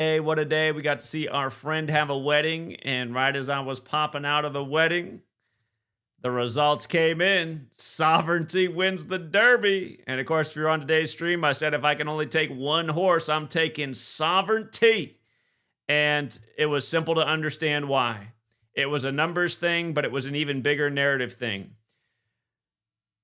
Hey, what a day. We got to see our friend have a wedding. And right as I was popping out of the wedding, the results came in. Sovereignty wins the Derby. And of course, if you're on today's stream, I said if I can only take one horse, I'm taking Sovereignty. And it was simple to understand why. It was a numbers thing, but it was an even bigger narrative thing.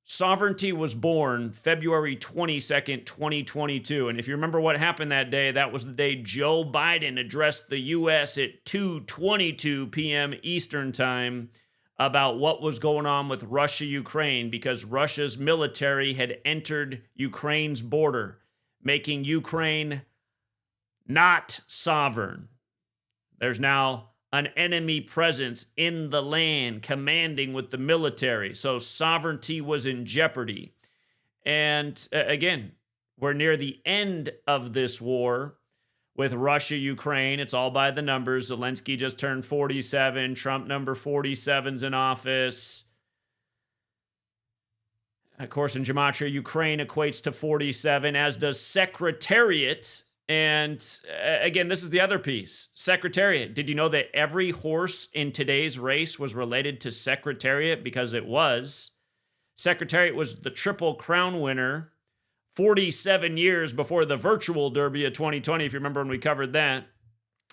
Sovereignty was born February 22nd, 2022. And if you remember what happened that day, that was the day Joe Biden addressed the U.S. at 2:22 p.m. Eastern Time about what was going on with Russia-Ukraine because Russia's military had entered Ukraine's border, making Ukraine not sovereign. There's now an enemy presence in the land, commanding with the military. So sovereignty was in jeopardy. And again, we're near the end of this war with Russia, Ukraine. It's all by the numbers. Zelensky just turned 47. Trump number 47's in office. Of course, in Gematria, Ukraine equates to 47, as does Secretariat. And again, this is the other piece. Secretariat. Did you know that every horse in today's race was related to Secretariat? Because it was. Secretariat was the Triple Crown winner 47 years before the virtual Derby of 2020, if you remember when we covered that.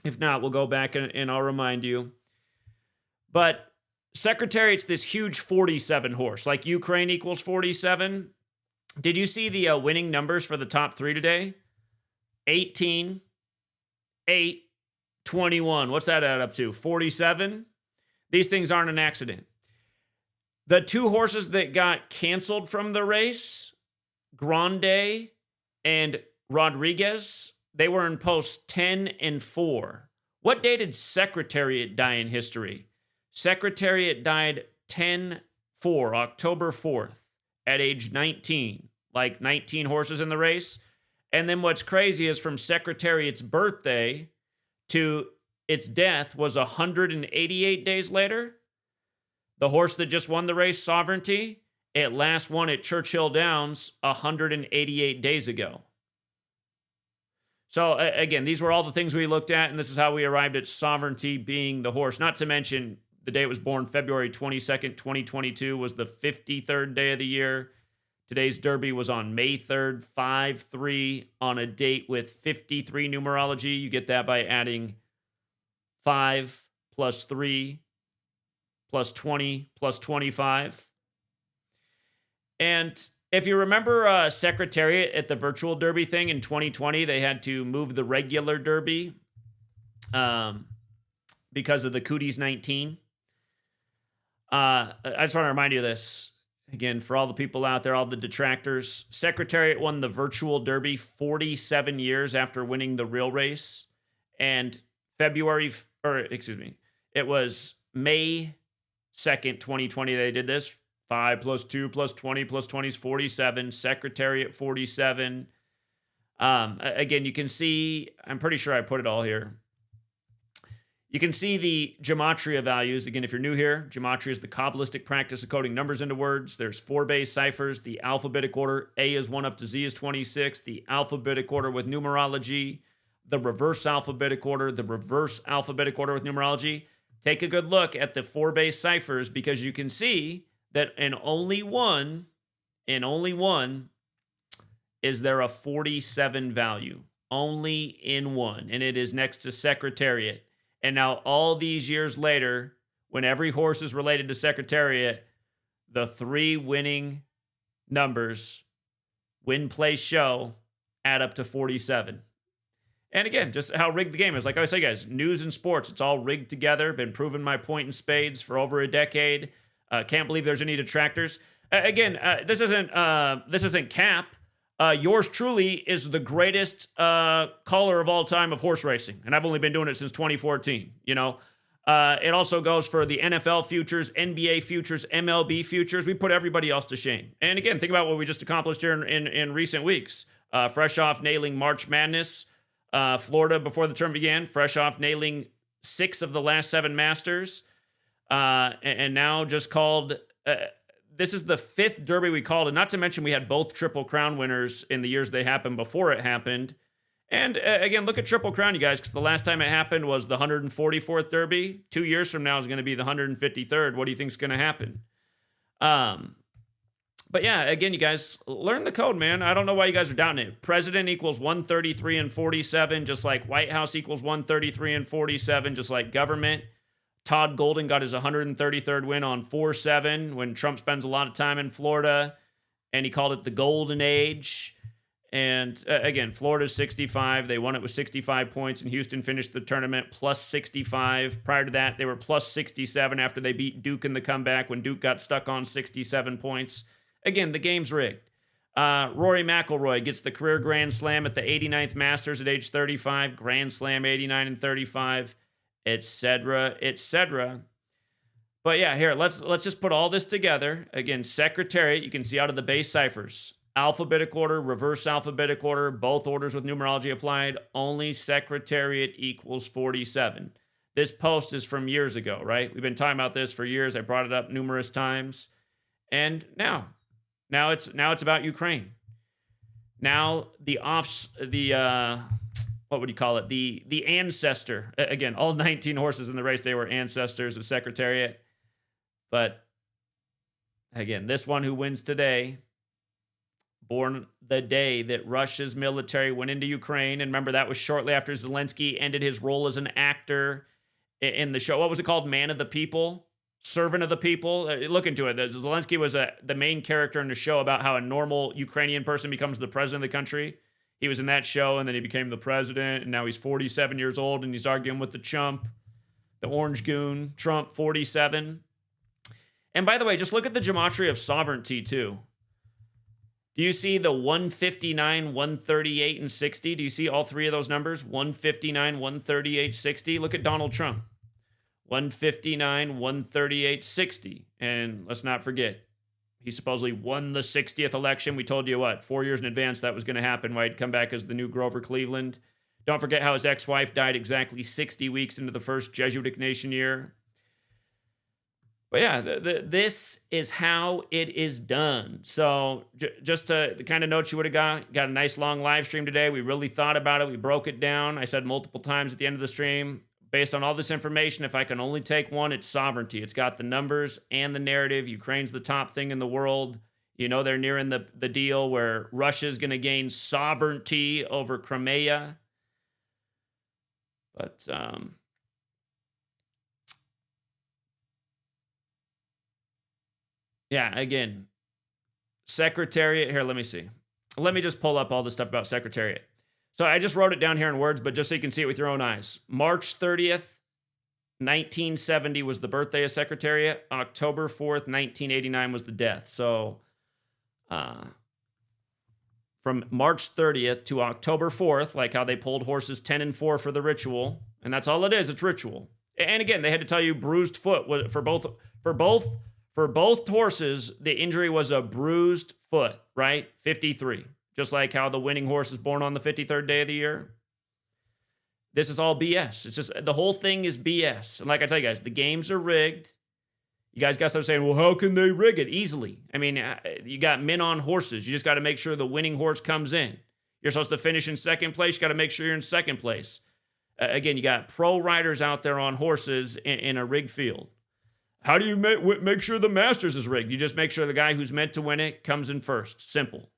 If not, we'll go back and I'll remind you. But Secretariat's this huge 47 horse, like Ukraine equals 47. Did you see the winning numbers for the top three today? 18, 8, 21. What's that add up to? 47? These things aren't an accident. The two horses that got canceled from the race, Grande and Rodriguez, they were in posts 10 and 4. What day did Secretariat die in history? Secretariat died 10-4, October 4th, at age 19. Like 19 horses in the race. And then what's crazy is from Secretariat's birthday to its death was 188 days later. The horse that just won the race, Sovereignty, it last won at Churchill Downs 188 days ago. So again, these were all the things we looked at, and this is how we arrived at Sovereignty being the horse. Not to mention the day it was born, February 22nd, 2022, was the 53rd day of the year. Today's Derby was on May 3rd, 5-3, on a date with 53 numerology. You get that by adding 5 plus 3 plus 20 plus 25. And if you remember Secretariat at the virtual Derby thing in 2020, they had to move the regular Derby because of the Cooties 19. I just want to remind you of this. Again, for all the people out there, all the detractors, Secretariat won the virtual Derby 47 years after winning the real race. And it was May 2nd, 2020, they did this. 5 plus 2 plus 20 plus 20 is 47. Secretariat 47. Again, you can see, I'm pretty sure I put it all here. You can see the Gematria values. Again, if you're new here, Gematria is the Kabbalistic practice of coding numbers into words. There's 4 base ciphers. The alphabetic order, A is 1 up to Z is 26. The alphabetic order with numerology. The reverse alphabetic order. The reverse alphabetic order with numerology. Take a good look at the 4 base ciphers because you can see that in only one is there a 47 value. Only in one. And it is next to Secretariat. And now all these years later, when every horse is related to Secretariat, the 3 winning numbers, win, place, show, add up to 47. And again, just how rigged the game is. Like I say, guys, news and sports, it's all rigged together. Been proving my point in spades for over a decade. Can't believe there's any detractors. Again, this isn't Cap. Yours truly is the greatest caller of all time of horse racing, and I've only been doing it since 2014. You know, it also goes for the NFL futures, NBA futures, MLB futures. We put everybody else to shame. And again, think about what we just accomplished here in recent weeks. Fresh off nailing March Madness, Florida before the term began. Fresh off nailing 6 of the last 7 Masters, and now just called. This is the 5th Derby we called, and not to mention we had both Triple Crown winners in the years they happened before it happened. And again, look at Triple Crown, you guys, because the last time it happened was the 144th Derby. 2 years from now is going to be the 153rd. What do you think is going to happen? But yeah, again, you guys, learn the code, man. I don't know why you guys are doubting it. President equals 133 and 47, just like White House equals 133 and 47, just like government. Todd Golden got his 133rd win on 4-7 when Trump spends a lot of time in Florida, and he called it the Golden Age. And again, Florida's 65. They won it with 65 points, and Houston finished the tournament plus 65. Prior to that, they were plus 67 after they beat Duke in the comeback when Duke got stuck on 67 points. Again, the game's rigged. Rory McIlroy gets the career Grand Slam at the 89th Masters at age 35, Grand Slam 89 and 35, etc., etc. But yeah, here, let's just put all this together. Again, Secretariat, you can see out of the base ciphers. Alphabetic order, reverse alphabetic order, both orders with numerology applied. Only Secretariat equals 47. This post is from years ago, right? We've been talking about this for years. I brought it up numerous times. And now it's about Ukraine. Now what would you call it? The ancestor. Again, all 19 horses in the race day were ancestors of Secretariat. But again, this one who wins today, born the day that Russia's military went into Ukraine. And remember, that was shortly after Zelensky ended his role as an actor in the show. What was it called? Man of the People? Servant of the People? Look into it. Zelensky was the main character in the show about how a normal Ukrainian person becomes the president of the country. He was in that show, and then he became the president, and now he's 47 years old, and he's arguing with the chump, the orange goon, Trump, 47. And by the way, just look at the gematria of sovereignty, too. Do you see the 159, 138, and 60? Do you see all three of those numbers? 159, 138, 60? Look at Donald Trump. 159, 138, 60. And let's not forget, he supposedly won the 60th election. We told you, 4 years in advance that was going to happen, why he'd come back as the new Grover Cleveland. Don't forget how his ex-wife died exactly 60 weeks into the first Jesuit Nation year. But yeah, this is how it is done. So just to the kind of notes you would have got a nice long live stream today. We really thought about it. We broke it down. I said multiple times at the end of the stream, based on all this information, if I can only take one, it's sovereignty. It's got the numbers and the narrative. Ukraine's the top thing in the world. You know, they're nearing the deal where Russia's going to gain sovereignty over Crimea. But, yeah, again, Secretariat. Here, let me see. Let me just pull up all the stuff about Secretariat. So I just wrote it down here in words, but just so you can see it with your own eyes. March 30th, 1970 was the birthday of Secretariat. October 4th, 1989 was the death. So from March 30th to October 4th, like how they pulled horses 10 and 4 for the ritual, and that's all it is. It's ritual. And again, they had to tell you bruised foot for both horses. The injury was a bruised foot, right? 53. Just like how the winning horse is born on the 53rd day of the year. This is all BS. It's just, the whole thing is BS. And like I tell you guys, the games are rigged. You guys got to start saying, well, how can they rig it? Easily. I mean, you got men on horses. You just got to make sure the winning horse comes in. You're supposed to finish in second place. You got to make sure you're in second place. Again, you got pro riders out there on horses in a rigged field. How do you make sure the Masters is rigged? You just make sure the guy who's meant to win it comes in first. Simple.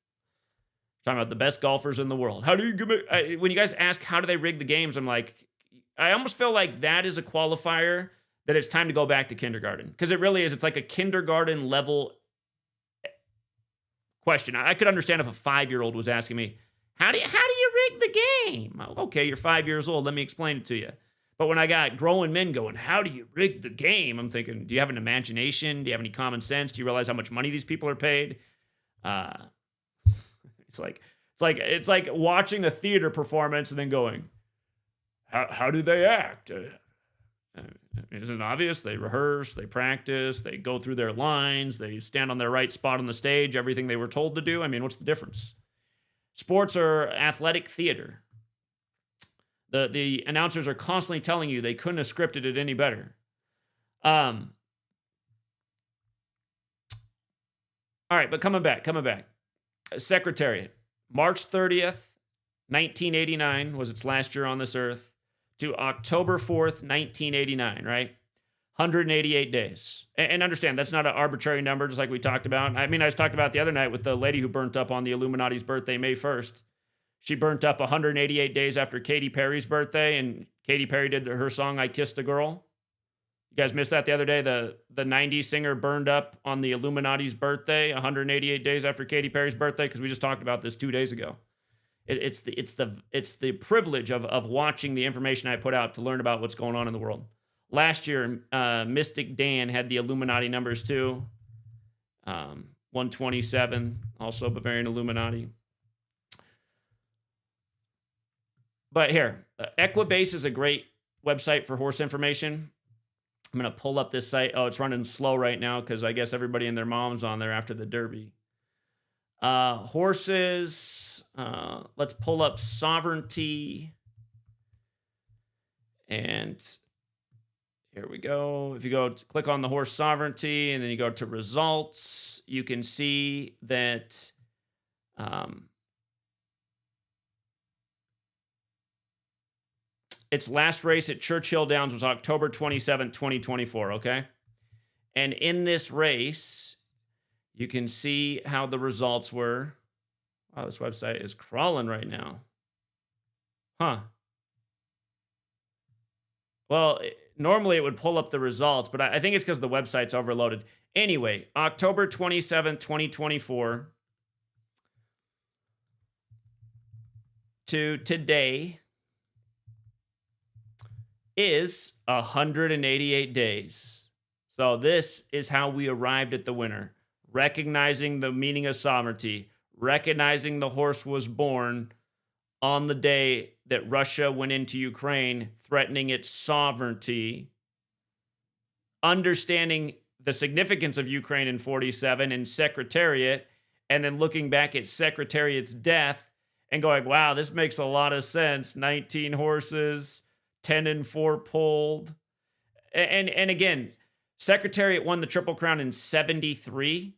Talking about the best golfers in the world. How do you when you guys ask how do they rig the games, I'm like, I almost feel like that is a qualifier that it's time to go back to kindergarten, because it really is. It's like a kindergarten level question. I could understand if a 5-year-old was asking me, how do you rig the game? Okay, you're 5 years old. Let me explain it to you. But when I got grown men going, how do you rig the game? I'm thinking, do you have an imagination? Do you have any common sense? Do you realize how much money these people are paid? It's like watching a theater performance and then going, how do they act? Isn't it obvious? They rehearse, they practice, they go through their lines, they stand on their right spot on the stage, everything they were told to do. I mean, what's the difference? Sports are athletic theater. The announcers are constantly telling you they couldn't have scripted it any better. All right, but coming back. Secretariat, March 30th, 1989 was its last year on this earth, to October 4th, 1989, right? 188 days. And understand, that's not an arbitrary number, just like we talked about. I mean, I was talking about the other night with the lady who burnt up on the Illuminati's birthday, May 1st. She burnt up 188 days after Katy Perry's birthday, and Katy Perry did her song, I Kissed a Girl. You guys missed that the other day? The 90s singer burned up on the Illuminati's birthday 188 days after Katy Perry's birthday, because we just talked about this 2 days ago. It's the privilege of watching the information I put out to learn about what's going on in the world. Last year, Mystic Dan had the Illuminati numbers too. 127, also Bavarian Illuminati. But here, Equibase is a great website for horse information. I'm going to pull up this site. Oh, it's running slow right now because I guess everybody and their mom's on there after the Derby. Horses. Let's pull up Sovereignty. And here we go. If you go to click on the horse Sovereignty and then you go to results, you can see that its last race at Churchill Downs was October 27th, 2024, okay? And in this race, you can see how the results were. Wow, this website is crawling right now. Huh. Well, normally it would pull up the results, but I think it's because the website's overloaded. Anyway, October 27th, 2024 to today is 188 days. So this is how we arrived at the winner. Recognizing the meaning of sovereignty, recognizing the horse was born on the day that Russia went into Ukraine, threatening its sovereignty, understanding the significance of Ukraine in 47 and Secretariat, and then looking back at Secretariat's death and going, wow, this makes a lot of sense. 19 horses, 10 and 4 pulled. And again, Secretariat won the Triple Crown in 73.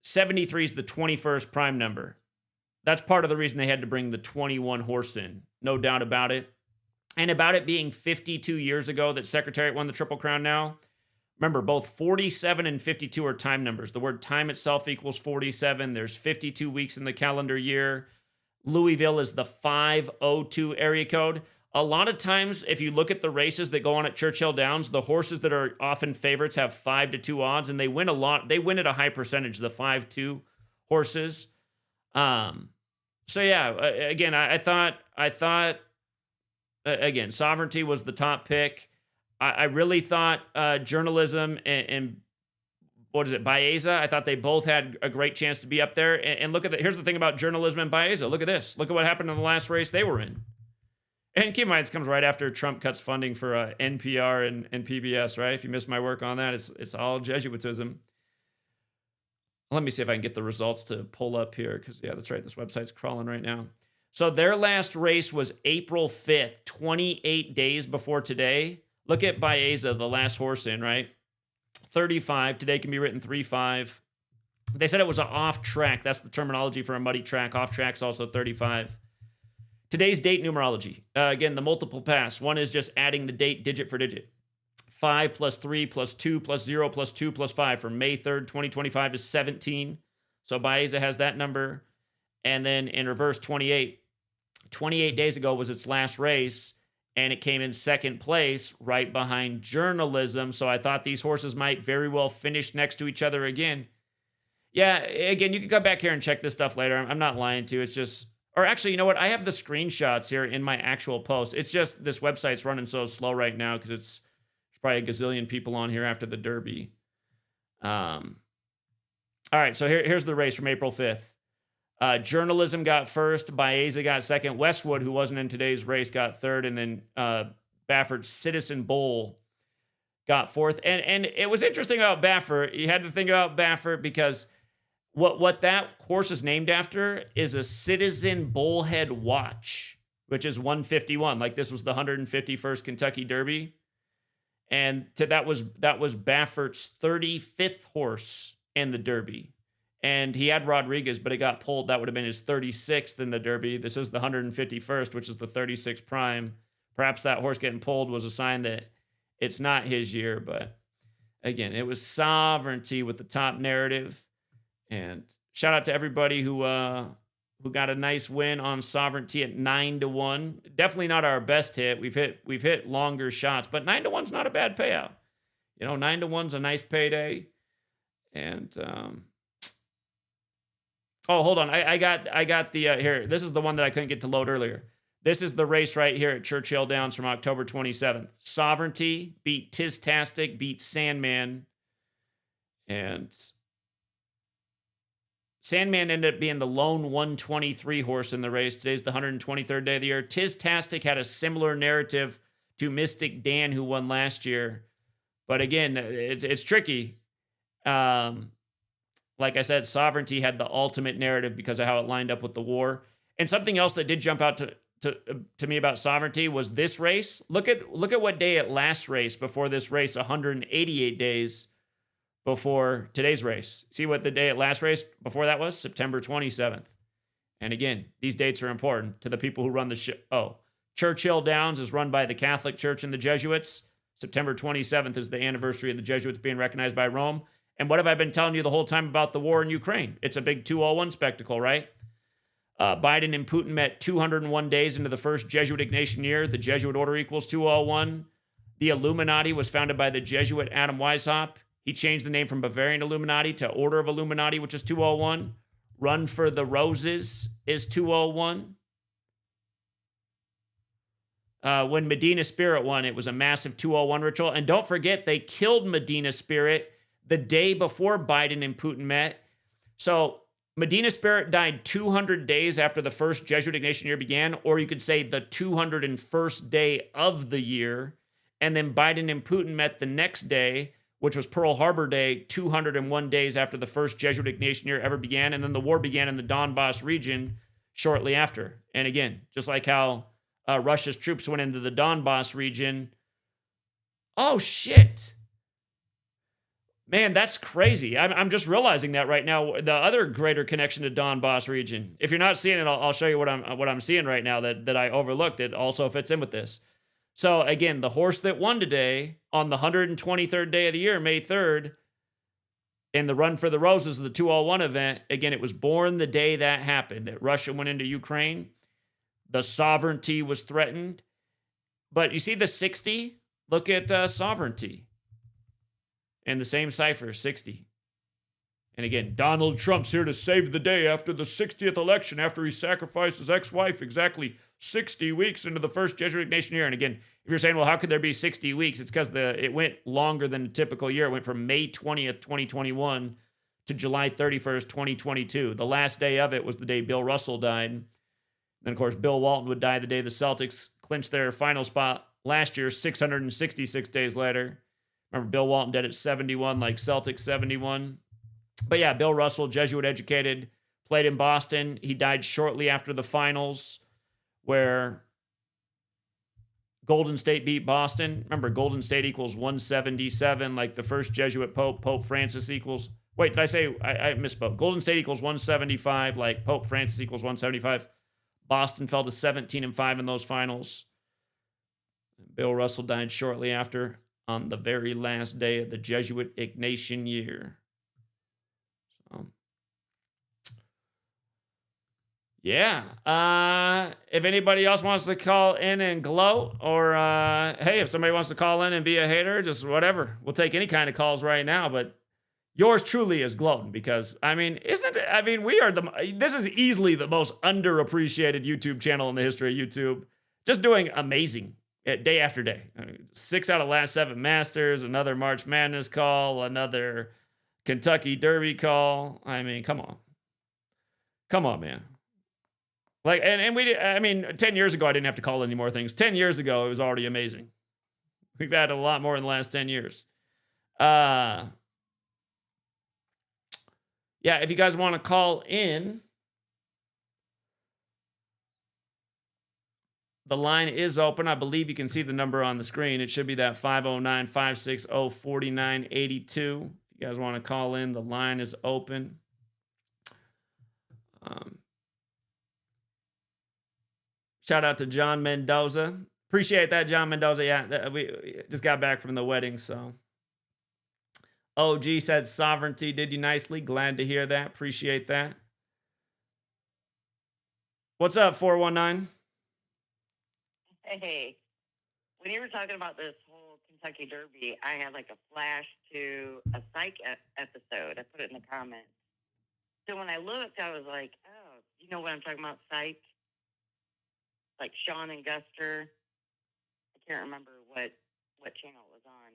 73 is the 21st prime number. That's part of the reason they had to bring the 21 horse in. No doubt about it. And about it being 52 years ago that Secretariat won the Triple Crown now. Remember, both 47 and 52 are time numbers. The word time itself equals 47. There's 52 weeks in the calendar year. Louisville is the 502 area code. A lot of times, if you look at the races that go on at Churchill Downs, the horses that are often favorites have 5-2 odds, and they win a lot. They win at a high percentage, the 5-2 horses. So yeah, again, I thought, again, Sovereignty was the top pick. I really thought Journalism and what is it, Baeza? I thought they both had a great chance to be up there. And look at here's the thing about Journalism and Baeza. Look at this. Look at what happened in the last race they were in. And keep in mind, this comes right after Trump cuts funding for NPR and PBS, right? If you missed my work on that, it's all Jesuitism. Let me see if I can get the results to pull up here, because, yeah, that's right. This website's crawling right now. So their last race was April 5th, 28 days before today. Look at Baeza, the last horse in, right? 35. Today can be written 3-5. They said it was an off track. That's the terminology for a muddy track. Off track's also 35. Today's date numerology. Again, the multiple pass. One is just adding the date digit for digit. 5 plus 3 plus 2 plus 0 plus 2 plus 5 from May 3rd, 2025 is 17. So Baeza has that number. And then in reverse, 28. 28 days ago was its last race, and it came in second place right behind Journalism. So I thought these horses might very well finish next to each other again. Yeah, again, you can come back here and check this stuff later. I'm not lying to you. It's just, or actually, you know what? I have the screenshots here in my actual post. It's just this website's running so slow right now because there's probably a gazillion people on here after the Derby. All right, so here's the race from April 5th. Journalism got first, Baeza got second, Westwood, who wasn't in today's race, got third, and then Baffert's Citizen Bowl got fourth. And it was interesting about Baffert. You had to think about Baffert because what that horse is named after is a Citizen Bullhead watch, which is 151. Like this was the 151st Kentucky Derby. And that was Baffert's 35th horse in the Derby. And he had Rodriguez, but it got pulled. That would have been his 36th in the Derby. This is the 151st, which is the 36 prime. Perhaps that horse getting pulled was a sign that it's not his year. But again, it was Sovereignty with the top narrative. And shout out to everybody who got a nice win on Sovereignty at 9-1. Definitely not our best hit. We've hit longer shots, but 9-1's not a bad payout. 9-1's a nice payday. And oh, hold on. I got the here. This is the one that I couldn't get to load earlier. This is the race right here at Churchill Downs from October 27th. Sovereignty beat Tistastic, beat Sandman, and Sandman ended up being the lone 123 horse in the race. Today's the 123rd day of the year. Tistastic had a similar narrative to Mystic Dan, who won last year. But again, it's tricky. Like I said, Sovereignty had the ultimate narrative because of how it lined up with the war. And something else that did jump out to me about Sovereignty was this race. Look at what day it last raced before this race, 188 days before today's race. See what the day it last raced before that was? September 27th. And again, these dates are important to the people who run the show. Oh, Churchill Downs is run by the Catholic Church and the Jesuits. September 27th is the anniversary of the Jesuits being recognized by Rome. And what have I been telling you the whole time about the war in Ukraine? It's a big 201 spectacle, right? Biden and Putin met 201 days into the first Jesuit Ignatian year. The Jesuit order equals 201. The Illuminati was founded by the Jesuit Adam Weishaupt. He changed the name from Bavarian Illuminati to Order of Illuminati, which is 201. Run for the Roses is 201. When Medina Spirit won, it was a massive 201 ritual. And don't forget, they killed Medina Spirit the day before Biden and Putin met. So Medina Spirit died 200 days after the first Jesuit Ignatian year began, or you could say the 201st day of the year. And then Biden and Putin met the next day, which was Pearl Harbor Day, 201 days after the first Jesuit Ignatian year ever began. And then the war began in the Donbass region shortly after. And again, just like how Russia's troops went into the Donbass region. Oh, shit. Man, that's crazy. I'm just realizing that right now. The other greater connection to Donbass region. If you're not seeing it, I'll show you what I'm seeing right now that I overlooked. It also fits in with this. So again, the horse that won today on the 123rd day of the year, May 3rd, in the Run for the Roses of the 201 event, again, it was born the day that happened, that Russia went into Ukraine. The sovereignty was threatened. But you see the 60? Look at Sovereignty. And the same cipher, 60. And again, Donald Trump's here to save the day after the 60th election, after he sacrificed his ex-wife exactly 60 weeks into the first Jesuit Ignatian year. And again, if you're saying, well, how could there be 60 weeks? It's because it went longer than a typical year. It went from May 20th, 2021 to July 31st, 2022. The last day of it was the day Bill Russell died. And then, of course, Bill Walton would die the day the Celtics clinched their final spot last year, 666 days later. Remember, Bill Walton dead at 71, like Celtics 71. But yeah, Bill Russell, Jesuit educated, played in Boston. He died shortly after the finals where Golden State beat Boston. Remember, Golden State equals 177, like the first Jesuit Pope, Pope Francis equals... Wait, did I say... I misspoke. Golden State equals 175, like Pope Francis equals 175. Boston fell to 17-5 in those finals. Bill Russell died shortly after on the very last day of the Jesuit Ignatian year. Yeah. If anybody else wants to call in and gloat, or hey, if somebody wants to call in and be a hater, just whatever. We'll take any kind of calls right now, but yours truly is gloating because, this is easily the most underappreciated YouTube channel in the history of YouTube. Just doing amazing day after day. 6 out of the last 7 Masters, another March Madness call, another Kentucky Derby call. Come on. Come on, man. Like, and we did, 10 years ago, I didn't have to call any more things. 10 years ago, it was already amazing. We've had a lot more in the last 10 years. Yeah, if you guys want to call in, the line is open. I believe you can see the number on the screen. It should be that 509-560-4982. If you guys want to call in, the line is open. Um, Shout out to John Mendoza. Appreciate that, John Mendoza. Yeah, we just got back from the wedding, so. OG said sovereignty did you nicely. Glad to hear that. Appreciate that. What's up, 419? Hey, when you were talking about this whole Kentucky Derby, I had like a flash to a psych episode. I put it in the comments. So when I looked, I was like, oh, you know what I'm talking about, psych? Like Sean and Guster. I can't remember what channel it was on.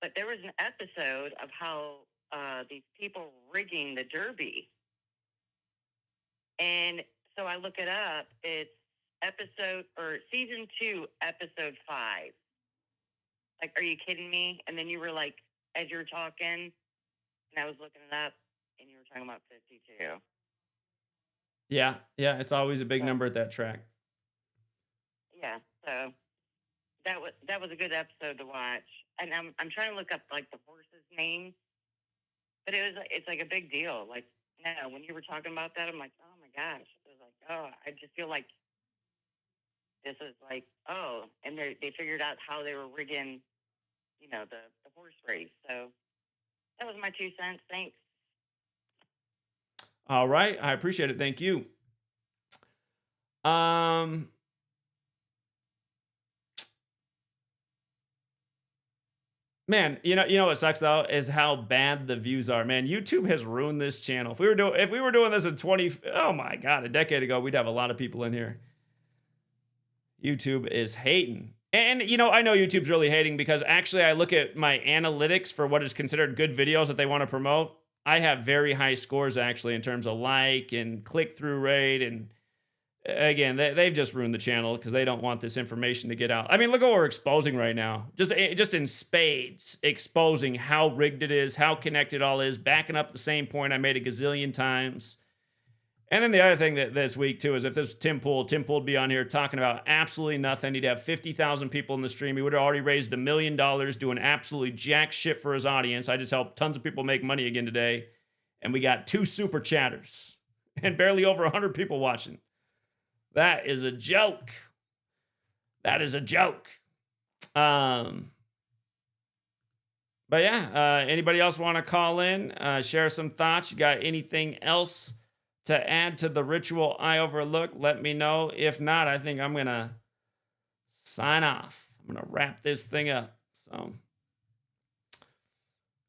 But there was an episode of how these people rigging the Derby. And so I look it up. It's season 2, episode 5. Like, are you kidding me? And then you were like, as you were talking, and I was looking it up, and you were talking about 52. Yeah, it's always a big number at that track. Yeah, so that was a good episode to watch. And I'm trying to look up like the horses' names, but it's like a big deal. Like, no, when you were talking about that, I'm like, oh my gosh. It was like, oh, I just feel like this is like, oh, and they figured out how they were rigging, you know, the horse race. So that was my 2 cents. Thanks. All right, I appreciate it. Thank you. Man, you know what sucks though is how bad the views are. Man, YouTube has ruined this channel. If we were doing this in a decade ago, we'd have a lot of people in here. YouTube is hating. And I know YouTube's really hating because actually I look at my analytics for what is considered good videos that they want to promote. I have very high scores actually in terms of like and click-through rate, and again, they've just ruined the channel because they don't want this information to get out. I mean, look at what we're exposing right now. Just in spades, exposing how rigged it is, how connected it all is, backing up the same point I made a gazillion times. And then the other thing that this week, too, is if this was Tim Pool would be on here talking about absolutely nothing. He'd have 50,000 people in the stream. He would have already raised $1 million doing absolutely jack shit for his audience. I just helped tons of people make money again today. And we got 2 super chatters and barely over 100 people watching. That is a joke. That is a joke. But yeah, anybody else want to call in, share some thoughts? You got anything else to add to the ritual I overlooked? Let me know. If not, I think I'm going to sign off. I'm going to wrap this thing up. So,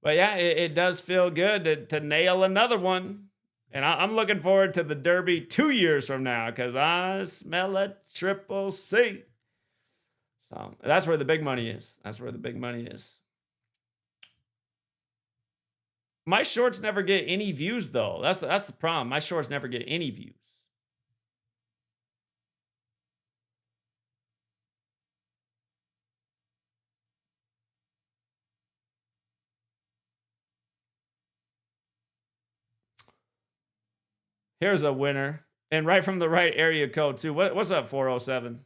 but yeah, it does feel good to nail another one. And I'm looking forward to the Derby 2 years from now because I smell a triple C. So that's where the big money is. That's where the big money is. My shorts never get any views, though. That's the problem. My shorts never get any views. Here's a winner. And right from the right area code, too. What's up, 407?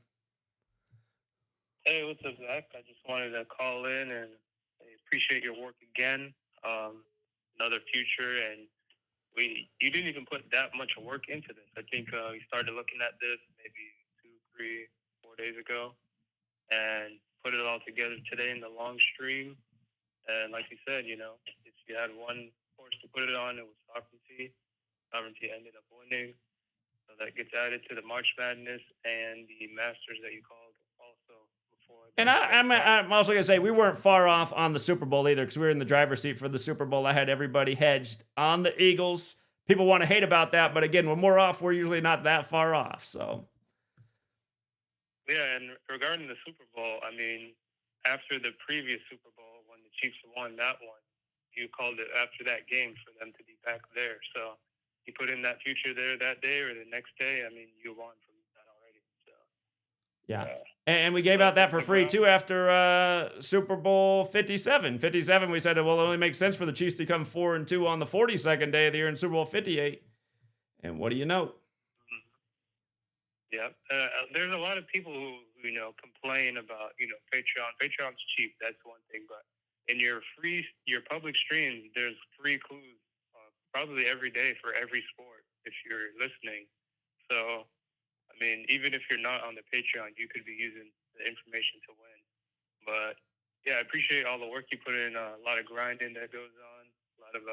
Hey, what's up, Zach? I just wanted to call in and appreciate your work again. Another future, and you didn't even put that much work into this. I think we started looking at this maybe 2, 3, 4 days ago, and put it all together today in the long stream. And like you said, if you had one horse to put it on, it was Sovereignty. Sovereignty ended up winning, so that gets added to the March Madness and the Masters that you called also before. And I'm also going to say we weren't far off on the Super Bowl either because we were in the driver's seat for the Super Bowl. I had everybody hedged on the Eagles. People want to hate about that, but again, when we're off, we're usually not that far off. So, yeah, and regarding the Super Bowl, I mean, after the previous Super Bowl, when the Chiefs won that one, you called it after that game for them to be back there. So you put in that future there that day or the next day. I mean, you won from that already. So yeah. And we gave out that for free, too, after Super Bowl 57. 57, we said, well, it only makes sense for the Chiefs to come 4-2 on the 42nd day of the year in Super Bowl 58. And what do you know? Yeah. There's a lot of people who complain about, Patreon. Patreon's cheap. That's one thing. But in your public streams, there's free clues probably every day for every sport. if you're listening. So, I mean, even if you're not on the Patreon, you could be using the information to win. But yeah, I appreciate all the work you put in. A lot of grinding that goes on. A lot of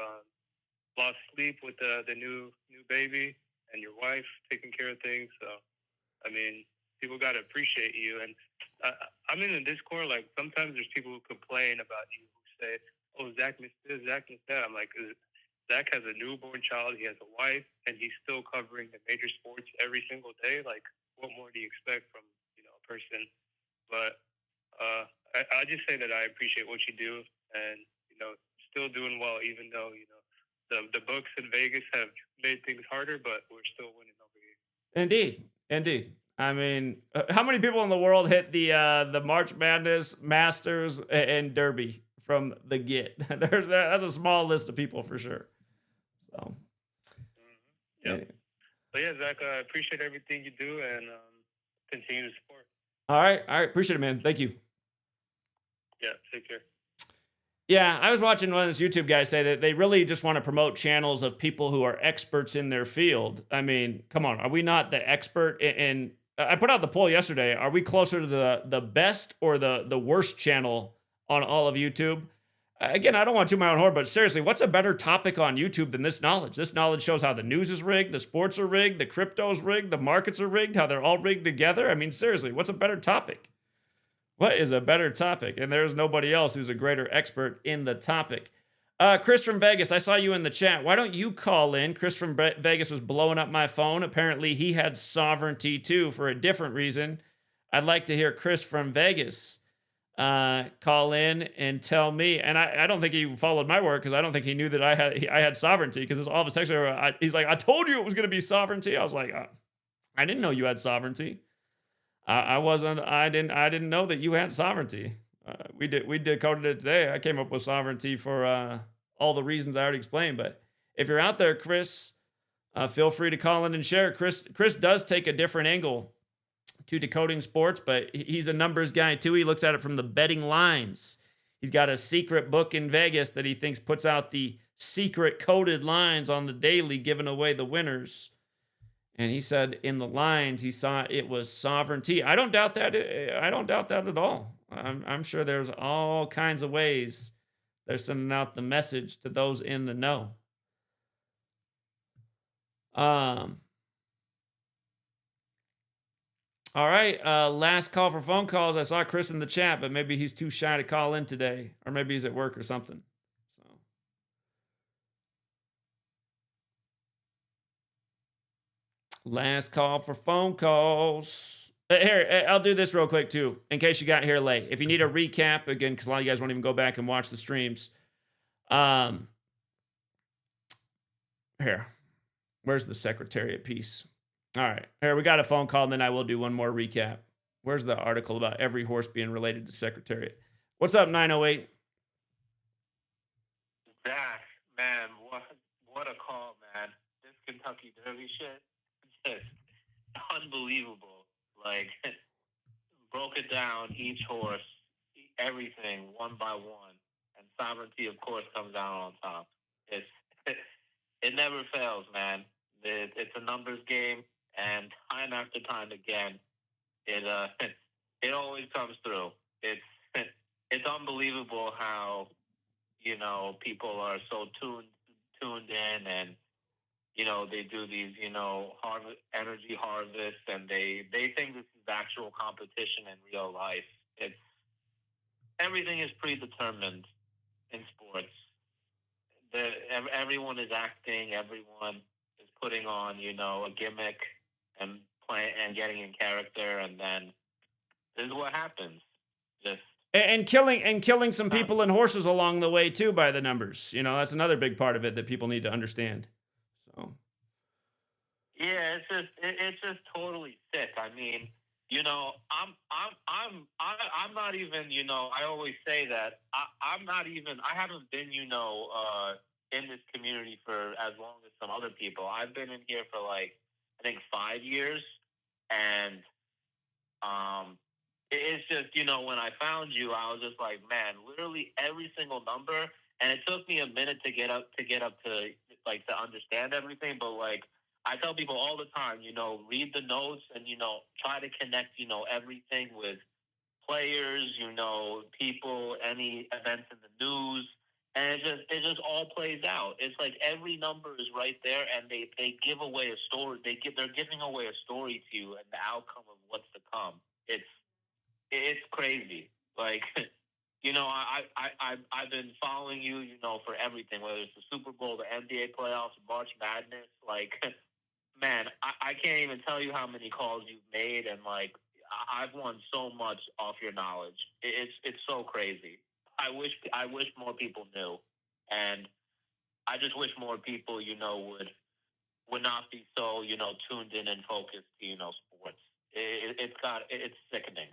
lost sleep with the new baby and your wife taking care of things. So, I mean, people got to appreciate you. And I'm in the Discord. Like sometimes there's people who complain about you who say, "Oh, Zach missed this, Zach missed that." I'm like, Zach has a newborn child. He has a wife, and he's still covering the major sports every single day. Like, what more do you expect from a person? But I just say that I appreciate what you do, and still doing well, even though the books in Vegas have made things harder, but we're still winning over here. Indeed, indeed. I mean, how many people in the world hit the March Madness, Masters, and Derby from the get? That's a small list of people for sure. So, yeah. But yeah, Zach, I appreciate everything you do and continue to support. All right, appreciate it, man. Thank you. Yeah, take care. Yeah, I was watching one of those YouTube guys say that they really just want to promote channels of people who are experts in their field. I mean, come on, are we not the expert in I put out the poll yesterday. Are we closer to the best or the worst channel on all of YouTube? Again, I don't want to toot my own horn, but seriously, what's a better topic on YouTube than this knowledge? This knowledge shows how the news is rigged, the sports are rigged, the crypto's rigged, the markets are rigged, how they're all rigged together. I mean, seriously, what's a better topic? What is a better topic? And there's nobody else who's a greater expert in the topic. Chris from Vegas, I saw you in the chat. Why don't you call in? Chris from Vegas was blowing up my phone. Apparently, he had sovereignty too for a different reason. I'd like to hear Chris from Vegas call in and tell me. And I don't think he followed my work because I don't think he knew that I had sovereignty, because all of his texts he's like, I told you it was going to be sovereignty. I was like, I didn't know you had sovereignty. I didn't know that you had sovereignty. We decoded it today. I came up with sovereignty for all the reasons I already explained. But if you're out there, Chris, feel free to call in and share. Chris does take a different angle to decoding sports, but he's a numbers guy too. He looks at it from the betting lines. He's got a secret book in Vegas that he thinks puts out the secret coded lines on the daily, giving away the winners. And he said in the lines he saw it was sovereignty. I don't doubt that. I don't doubt that at all. I'm sure there's all kinds of ways they're sending out the message to those in the know. All right, last call for phone calls. I saw Chris in the chat, but maybe he's too shy to call in today, or maybe he's at work or something. So, last call for phone calls. Here, I'll do this real quick too, in case you got here late. If you need a recap, again, because a lot of you guys won't even go back and watch the streams. Here, where's the Secretariat piece? All right, here, we got a phone call, and then I will do one more recap. Where's the article about every horse being related to Secretariat? What's up, 908? Zach, man, what a call, man. This Kentucky Derby shit, just unbelievable. Like, broke it down, each horse, everything, one by one. And sovereignty, of course, comes out on top. It never fails, man. It's a numbers game. And time after time again, it always comes through. It's unbelievable how people are so tuned in, and they do these energy harvests, and they think this is actual competition in real life. Everything is predetermined in sports. Everyone is acting. Everyone is putting on a gimmick and playing and getting in character, and then this is what happens. And killing some people and horses along the way too by the numbers. That's another big part of it that people need to understand. So yeah, it's just totally sick. I mean, I'm not even. I always say that I'm not even. I haven't been in this community for as long as some other people. I've been in here for I think 5 years, and it's just when I found you, I was just like, man, literally every single number, and it took me a minute to get up to to understand everything. But I tell people all the time, read the notes and, try to connect, everything with players, people, any events in the news. And it just all plays out. It's like every number is right there, and they give away a story. They're giving away a story to you and the outcome of what's to come. It's crazy. Like, I've been following you, for everything, whether it's the Super Bowl, the NBA playoffs, March Madness. Like, man, I can't even tell you how many calls you've made, and like, I've won so much off your knowledge. It's so crazy. I wish more people knew, and I just wish more people, would not be so, tuned in and focused to, sports. It's sickening.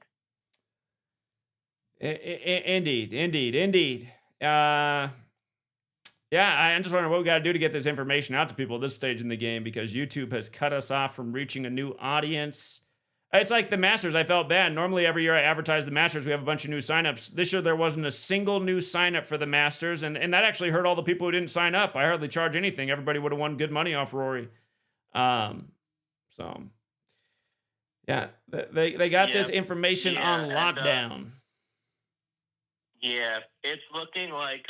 Indeed. Yeah, I'm just wondering what we got to do to get this information out to people at this stage in the game, because YouTube has cut us off from reaching a new audience. It's like the Masters. I felt bad. Normally, every year I advertise the Masters, we have a bunch of new signups. This year, there wasn't a single new signup for the Masters, and that actually hurt all the people who didn't sign up. I hardly charge anything. Everybody would have won good money off Rory. So, yeah, they got this information on lockdown. Yeah, it's looking like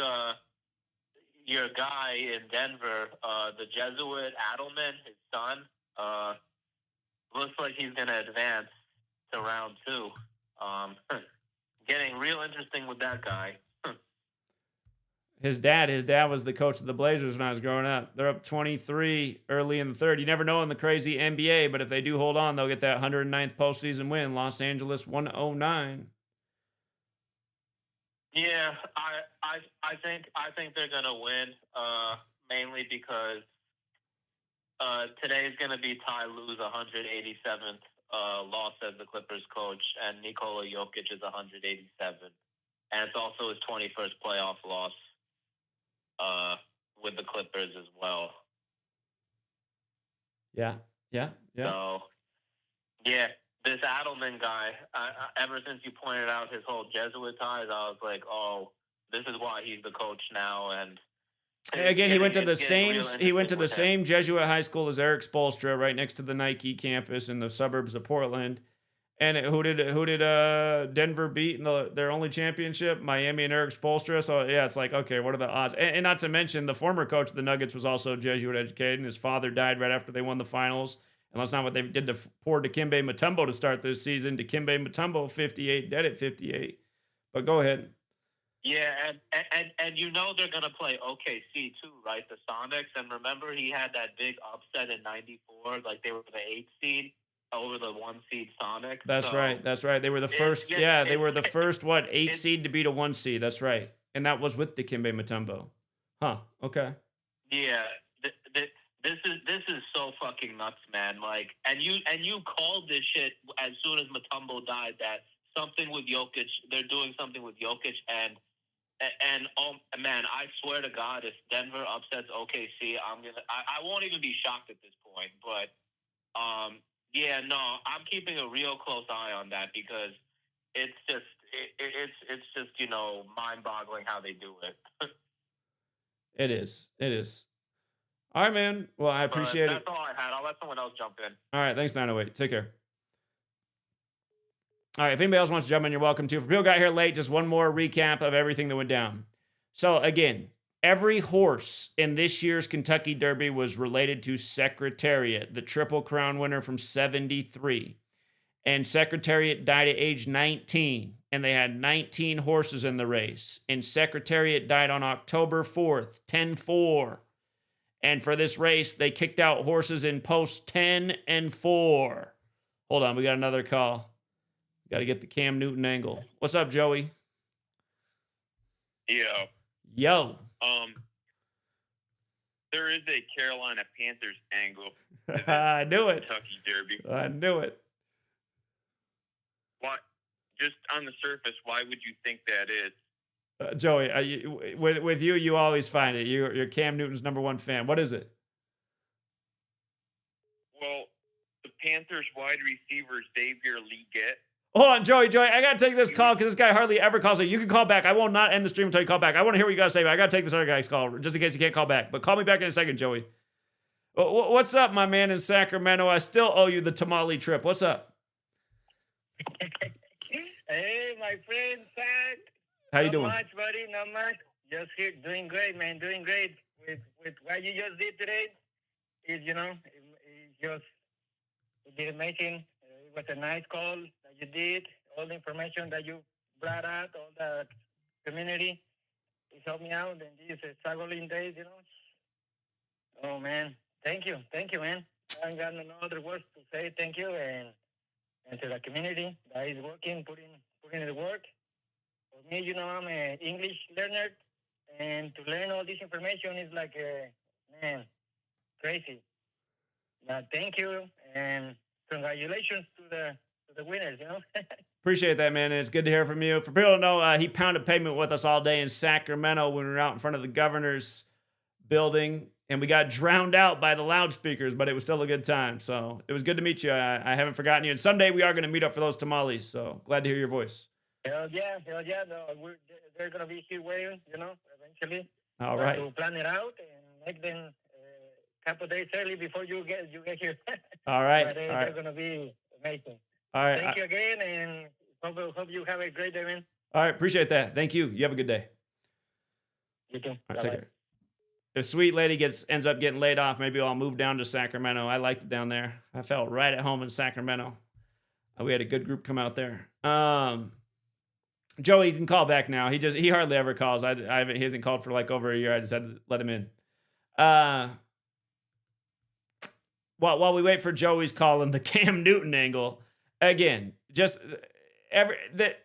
your guy in Denver, the Jesuit Adelman, his son, looks like he's going to advance to round 2. Getting real interesting with that guy. His dad was the coach of the Blazers when I was growing up. They're up 23 early in the third. You never know in the crazy NBA, but if they do hold on, they'll get that 109th postseason win. Los Angeles 109. Yeah, I think they're gonna win. Mainly because today's gonna be Ty Lue's 187th loss as the Clippers coach, and Nikola Jokic is 187, and it's also his 21st playoff loss with the Clippers as well. Yeah. So, yeah. This Adelman guy, ever since you pointed out his whole Jesuit ties, I was like, oh, this is why he's the coach now. And again, he went to the same Jesuit high school as Eric Spoelstra, right next to the Nike campus in the suburbs of Portland. And who did Denver beat in their only championship? Miami and Eric Spoelstra. So yeah, it's like, okay, what are the odds? And not to mention, the former coach of the Nuggets was also Jesuit educated, and his father died right after they won the finals. And that's not what they did to poor Dikembe Mutombo to start this season. Dikembe Mutombo, 58, dead at 58. But go ahead. Yeah, and they're going to play OKC too, right? The Sonics. And remember, he had that big upset in 94. Like, they were the 8th seed over the 1 seed Sonics. That's right. They were the first, they were the first, 8 seed to beat a 1 seed. That's right. And that was with Dikembe Mutombo. Huh, okay. Yeah, This is so fucking nuts, man. Like, and you called this shit as soon as Mutombo died, that something with Jokic, they're doing something with Jokic, and oh man, I swear to God, if Denver upsets OKC, I won't even be shocked at this point. But yeah, no, I'm keeping a real close eye on that, because it's just mind-boggling how they do it. It is. All right, man. Well, I appreciate it. That's all I had. I'll let someone else jump in. All right. Thanks, 908. Take care. All right. If anybody else wants to jump in, you're welcome to. For people who got here late, just one more recap of everything that went down. So, again, every horse in this year's Kentucky Derby was related to Secretariat, the Triple Crown winner from 73. And Secretariat died at age 19, and they had 19 horses in the race. And Secretariat died on October 4th, 10-4. And for this race, they kicked out horses in posts 10 and 4. Hold on, we got another call. Got to get the Cam Newton angle. What's up, Joey? Yo. There is a Carolina Panthers angle. I knew it. Kentucky Derby. I knew it. What? Just on the surface, why would you think that is? Joey, with you, you always find it. You're Cam Newton's #1 fan. What is it? Well, the Panthers wide receiver Xavier Legette. Hold on, Joey, I got to take this call because this guy hardly ever calls. You can call back. I will not end the stream until you call back. I want to hear what you got to say, but I got to take this other guy's call just in case he can't call back. But call me back in a second, Joey. What's up, my man in Sacramento? I still owe you the tamale trip. What's up? Hey, my friend, Zach. How you Not doing? much, buddy. Not much. Just here, doing great, man. Doing great. With what you just did today, it's just you did amazing. It was a nice call that you did. All the information that you brought out, all the community, it helped me out in these struggling days. Oh man, thank you, man. I ain't got no other words to say. Thank you, and to the community that is working, putting in the work. For me, I'm an English learner, and to learn all this information is like, man, crazy. But thank you, and congratulations to the winners. Appreciate that, man. And it's good to hear from you. For people to know, he pounded pavement with us all day in Sacramento when we were out in front of the governor's building, and we got drowned out by the loudspeakers, but it was still a good time. So it was good to meet you. I haven't forgotten you. And someday we are going to meet up for those tamales. So glad to hear your voice. Hell yeah. No, they're going to be here waiting, eventually. All right. To plan it out and make them a couple of days early before you get here. All right. But they're going to be amazing. All right. Thank you again, and hope you have a great day, man. All right. Appreciate that. Thank you. You have a good day. You too. All right. Take care. If sweet lady ends up getting laid off, maybe I'll move down to Sacramento. I liked it down there. I felt right at home in Sacramento. We had a good group come out there. Joey, you can call back now. He hardly ever calls. He hasn't called for like over a year. I just had to let him in. While we wait for Joey's call and the Cam Newton angle, again, just the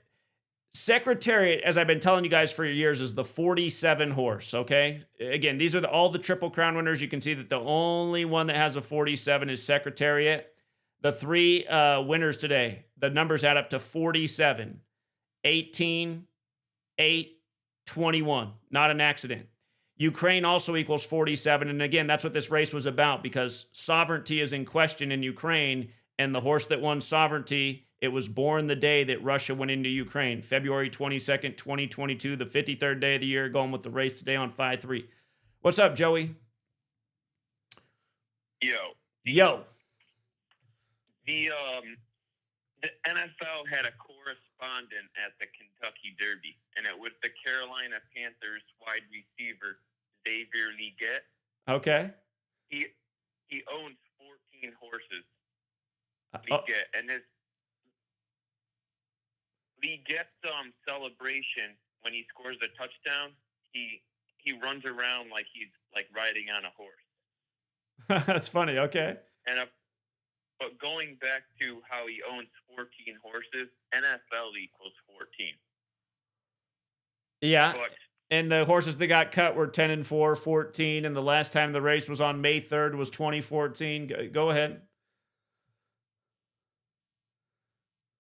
Secretariat, as I've been telling you guys for years, is the 47 horse, okay? Again, these are all the Triple Crown winners. You can see that the only one that has a 47 is Secretariat. The three winners today, the numbers add up to 47, 18, 8, 21. Not an accident. Ukraine also equals 47. And again, that's what this race was about, because sovereignty is in question in Ukraine. And the horse that won sovereignty, it was born the day that Russia went into Ukraine, February 22nd, 2022, the 53rd day of the year, going with the race today on 5-3. What's up, Joey? Yo. The NFL had a correspondent at the Kentucky Derby, and it was the Carolina Panthers wide receiver Xavier Leggett. Okay. He owns 14 horses. Leggett, and his Leggett's celebration when he scores a touchdown, he runs around like he's like riding on a horse. That's funny. Okay. But going back to how he owns 14 horses, NFL equals 14. Yeah. But, and the horses that got cut were 10-4, 14, and the last time the race was on May 3rd was 2014. Go ahead.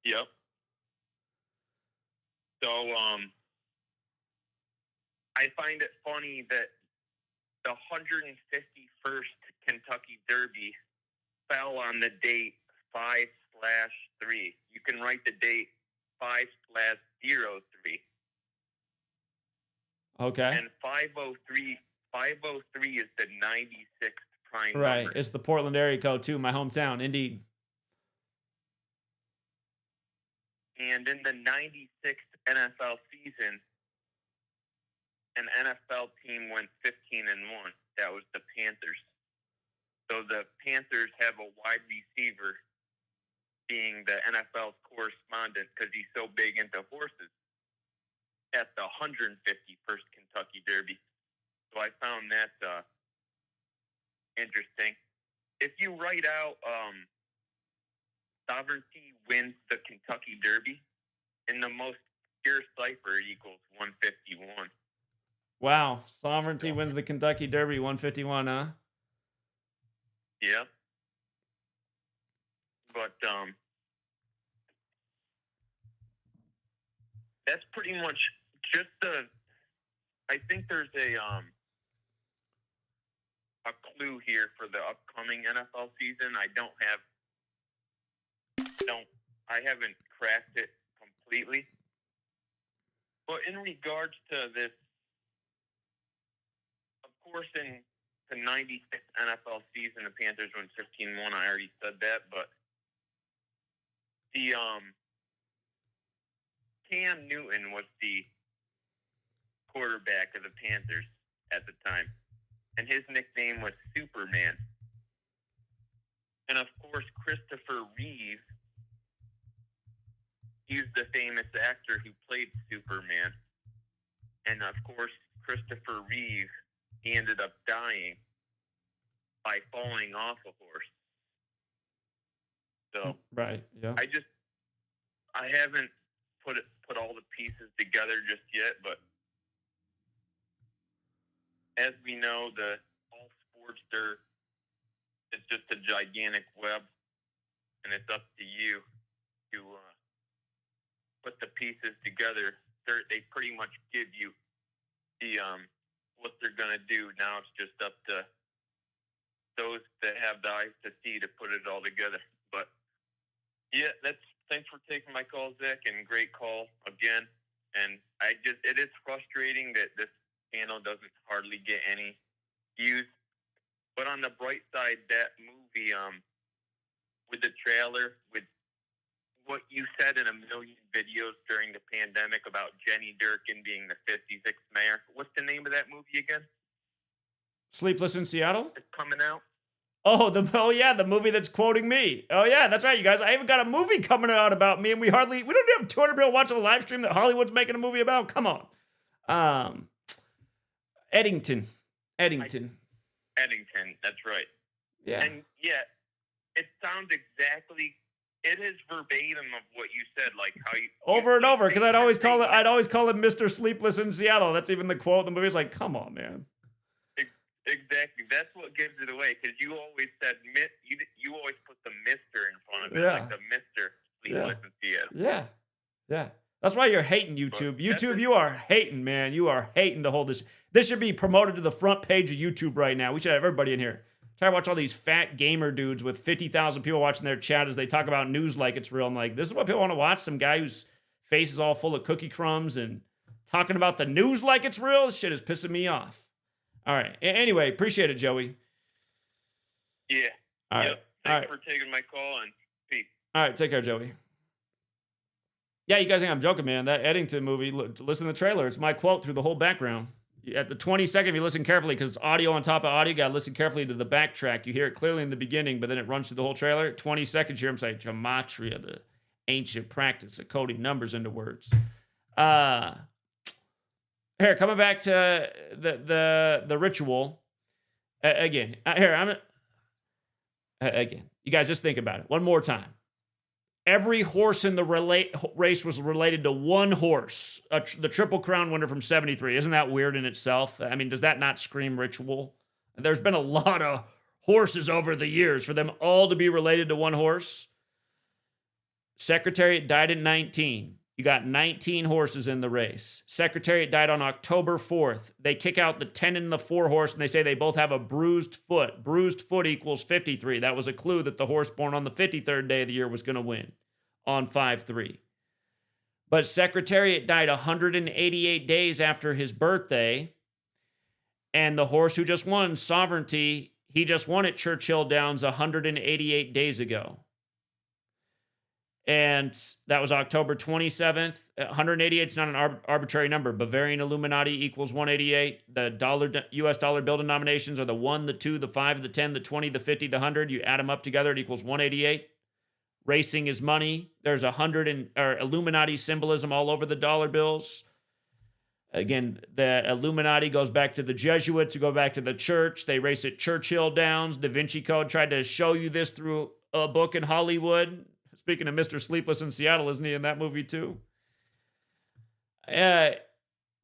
Yep. So, I find it funny that the 151st Kentucky Derby fell on the date 5/3. You can write the date 5/03. Okay. And 503 is the 96th prime Right. number. It's the Portland area code too, my hometown. Indeed. And in the 96th NFL season, an NFL team went 15-1. That was the Panthers. So the Panthers have a wide receiver being the NFL's correspondent because he's so big into horses at the 151st Kentucky Derby. So I found that interesting. If you write out sovereignty wins the Kentucky Derby, in the most pure cipher, it equals 151. Wow. Sovereignty wins the Kentucky Derby 151, huh? Yeah. But that's pretty much just I think there's a clue here for the upcoming NFL season. I haven't cracked it completely. But in regards to this, of course, in the 96 NFL season, the Panthers went 15-1. I already said that, but the Cam Newton was the quarterback of the Panthers at the time, and his nickname was Superman. And of course, Christopher Reeve, he's the famous actor who played Superman. And of course, Christopher Reeve, he ended up dying by falling off a horse. So Right. Yeah. I haven't put all the pieces together just yet, but as we know, all sports, it's just a gigantic web, and it's up to you to put the pieces together. They pretty much give you the what they're gonna do. Now it's just up to those that have the eyes to see to put it all together. But yeah, thanks for taking my call, Zach, and great call again. And it is frustrating that this channel doesn't hardly get any views. But on the bright side, that movie, with the trailer, with what you said in a million videos during the pandemic about Jenny Durkin being the 56th mayor. What's the name of that movie again? Sleepless in Seattle? It's coming out. Oh yeah, the movie that's quoting me. Oh yeah, that's right, you guys. I even got a movie coming out about me, and we don't have 200 people watching a live stream that Hollywood's making a movie about. Come on. Eddington. Eddington, that's right. Yeah. And yeah, it sounds exactly. It is verbatim of what you said, like how you Over and over, because I'd always call him Mr. Sleepless in Seattle. That's even the quote in the movie. It's like, come on, man. Exactly. That's what gives it away, because you always said you always put the Mister in front of it, Yeah. like the Mister Sleepless in Seattle. Yeah. That's why you're hating YouTube. YouTube, you are hating, man. You are hating to hold this. This should be promoted to the front page of YouTube right now. We should have everybody in here. Try to watch all these fat gamer dudes with 50,000 people watching their chat as they talk about news like it's real. I'm like, this is what people want to watch? Some guy whose face is all full of cookie crumbs and talking about the news like it's real? This shit is pissing me off. All right. Anyway, appreciate it, Joey. Yeah. All right. Yep. All Thanks right. for taking my call, and peace. All right. Take care, Joey. Yeah, you guys think I'm joking, man. That Eddington movie, listen to the trailer. It's my quote through the whole background. At the 22nd, if you listen carefully, because it's audio on top of audio, you got to listen carefully to the backtrack. You hear it clearly in the beginning, but then it runs through the whole trailer. 20 seconds, you hear him say, Gematria, the ancient practice of coding numbers into words. Here, coming back to the ritual. Again, again, you guys just think about it. One more time. Every horse in the race was related to one horse, the Triple Crown winner from 73. Isn't that weird in itself? I mean, does that not scream ritual? There's been a lot of horses over the years. For them all to be related to one horse. Secretariat died at 19. You got 19 horses in the race. Secretariat died on October 4th. They kick out the 10 and the 4 horse, and they say they both have a bruised foot. Bruised foot equals 53. That was a clue that the horse born on the 53rd day of the year was going to win on 5-3. But Secretariat died 188 days after his birthday, and the horse who just won, Sovereignty, he just won at Churchill Downs 188 days ago. And that was October 27th. 188 is not an arbitrary number. Bavarian Illuminati equals 188. The U.S. dollar bill denominations are the 1, the 2, the 5, the 10, the 20, the 50, the 100. You add them up together, it equals 188. Racing is money. There's Illuminati symbolism all over the dollar bills. Again, the Illuminati goes back to the Jesuits, you go back to the church. They race at Churchill Downs. Da Vinci Code tried to show you this through a book in Hollywood. Speaking of Mr. Sleepless in Seattle, isn't he in that movie too? But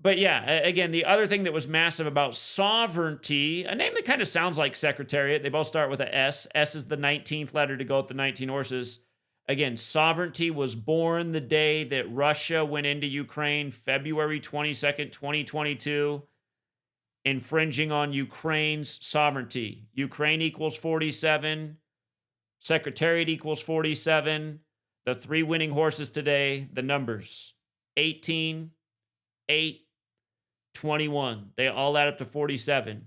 yeah, again, the other thing that was massive about Sovereignty, a name that kind of sounds like Secretariat. They both start with a S. S is the 19th letter to go with the 19 horses. Again, Sovereignty was born the day that Russia went into Ukraine, February 22nd, 2022, infringing on Ukraine's sovereignty. Ukraine equals 47. Secretariat equals 47. The 3 winning horses today, the numbers 18, 8, 21. They all add up to 47.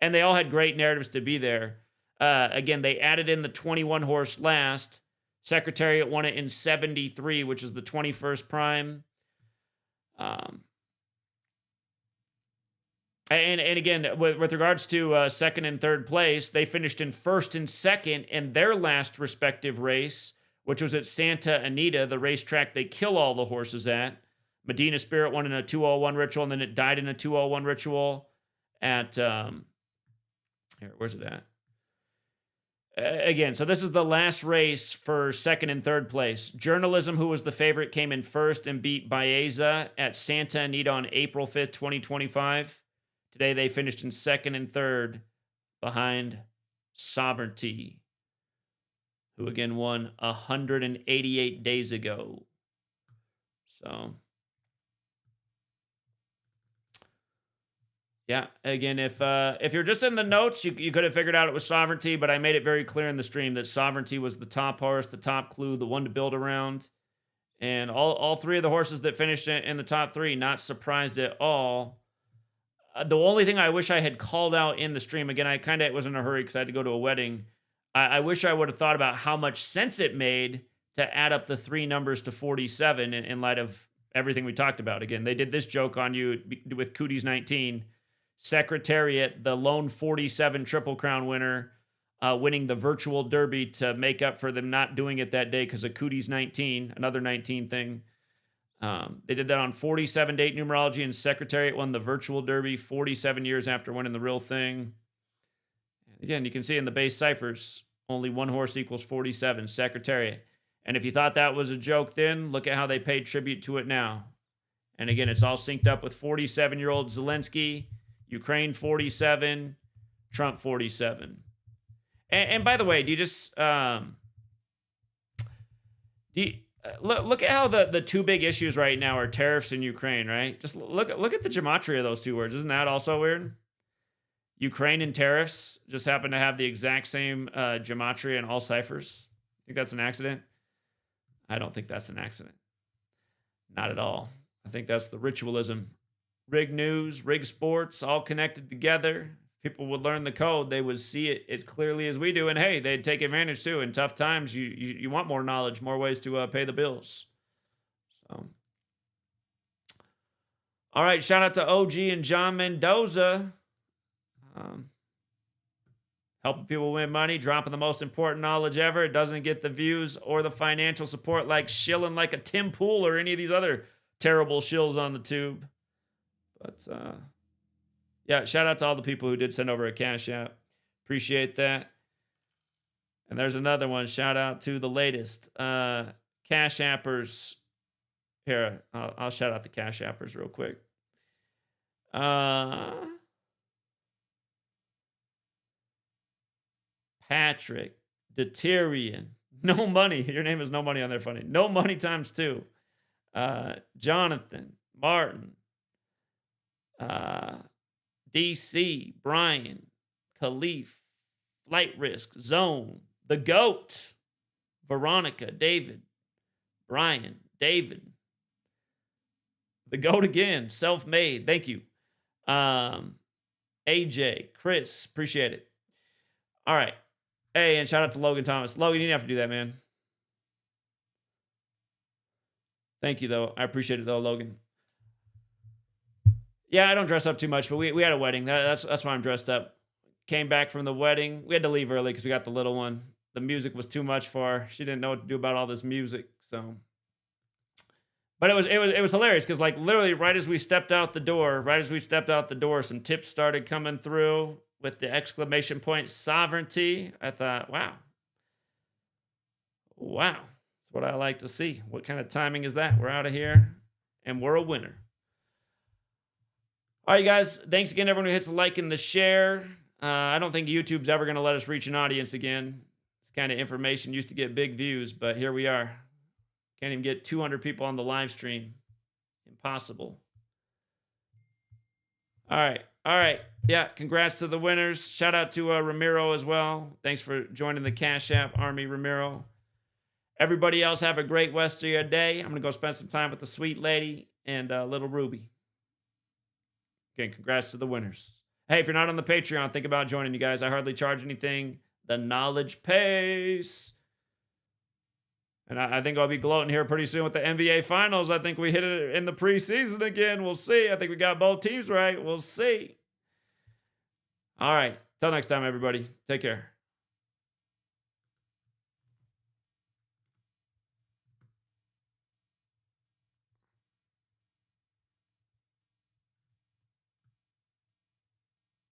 and they all had great narratives to be there. Again, they added in the 21 horse last. Secretariat won it in 73, which is the 21st prime. And again, with regards to second and third place, they finished in first and second in their last respective race, which was at Santa Anita, the racetrack they kill all the horses at. Medina Spirit won in a 201 ritual, and then it died in a 201 ritual at, here, where's it at? Again, so this is the last race for second and third place. Journalism, who was the favorite, came in first and beat Baeza at Santa Anita on April 5th, 2025. Today they finished in second and third behind Sovereignty, who again won 188 days ago. So, yeah, again, if you're just in the notes, you could have figured out it was Sovereignty, but I made it very clear in the stream that Sovereignty was the top horse, the top clue, the one to build around. And all three of the horses that finished in the top three, not surprised at all. The only thing I wish I had called out in the stream, again, I kind of was in a hurry because I had to go to a wedding. I wish I would have thought about how much sense it made to add up the three numbers to 47 in light of everything we talked about. Again, they did this joke on you with Cooties 19. Secretariat, the lone 47 Triple Crown winner, winning the virtual derby to make up for them not doing it that day because of Cooties 19, another 19 thing. They did that on 47 date numerology, and Secretariat won the virtual derby 47 years after winning the real thing. Again, you can see in the base ciphers, only one horse equals 47, Secretariat. And if you thought that was a joke then, look at how they paid tribute to it now. And again, it's all synced up with 47-year-old Zelensky, Ukraine 47, Trump 47. And by the way, do you just... Look at how the two big issues right now are tariffs and Ukraine, right? Just look at the gematria of those two words. Isn't that also weird? Ukraine and tariffs just happen to have the exact same gematria in all ciphers. Think that's an accident? I don't think that's an accident. Not at all. I think that's the ritualism. Rig news, rig sports, all connected together. People would learn the code. They would see it as clearly as we do. And hey, they'd take advantage too. In tough times, you want more knowledge, more ways to pay the bills. So, all right, shout out to OG and John Mendoza. Helping people win money, dropping the most important knowledge ever. It doesn't get the views or the financial support like shilling like a Tim Pool or any of these other terrible shills on the tube. But, yeah, shout out to all the people who did send over a Cash App. Appreciate that. And there's another one. Shout out to the latest Cash Appers. Here, I'll shout out the Cash Appers real quick. Patrick, Deterian, No Money. Your name is No Money on there, funny. No Money times 2. Jonathan, Martin, DC, Brian, Khalif, Flight Risk, Zone, The Goat, Veronica, David, Brian, David, The Goat again, Self-Made, thank you. AJ, Chris, appreciate it. All right. Hey, and shout out to Logan Thomas. Logan, you didn't have to do that, man. Thank you, though. I appreciate it, though, Logan. Yeah, I don't dress up too much, but we had a wedding. That's why I'm dressed up. Came back from the wedding. We had to leave early because we got the little one. The music was too much for her. She didn't know what to do about all this music. So, but it was hilarious because like literally right as we stepped out the door, some tips started coming through with the exclamation point sovereignty. I thought, wow, that's what I like to see. What kind of timing is that? We're out of here and we're a winner. All right, guys. Thanks again, everyone who hits the like and the share. I don't think YouTube's ever going to let us reach an audience again. This kind of information used to get big views, but here we are. Can't even get 200 people on the live stream. Impossible. All right. Yeah, congrats to the winners. Shout out to Ramiro as well. Thanks for joining the Cash App Army, Ramiro. Everybody else have a great rest of your day. I'm going to go spend some time with the sweet lady and little Ruby. Again, congrats to the winners. Hey, if you're not on the Patreon, think about joining, you guys. I hardly charge anything. The knowledge pays. And I think I'll be gloating here pretty soon with the NBA Finals. I think we hit it in the preseason again. We'll see. I think we got both teams right. We'll see. All right. Till next time, everybody. Take care.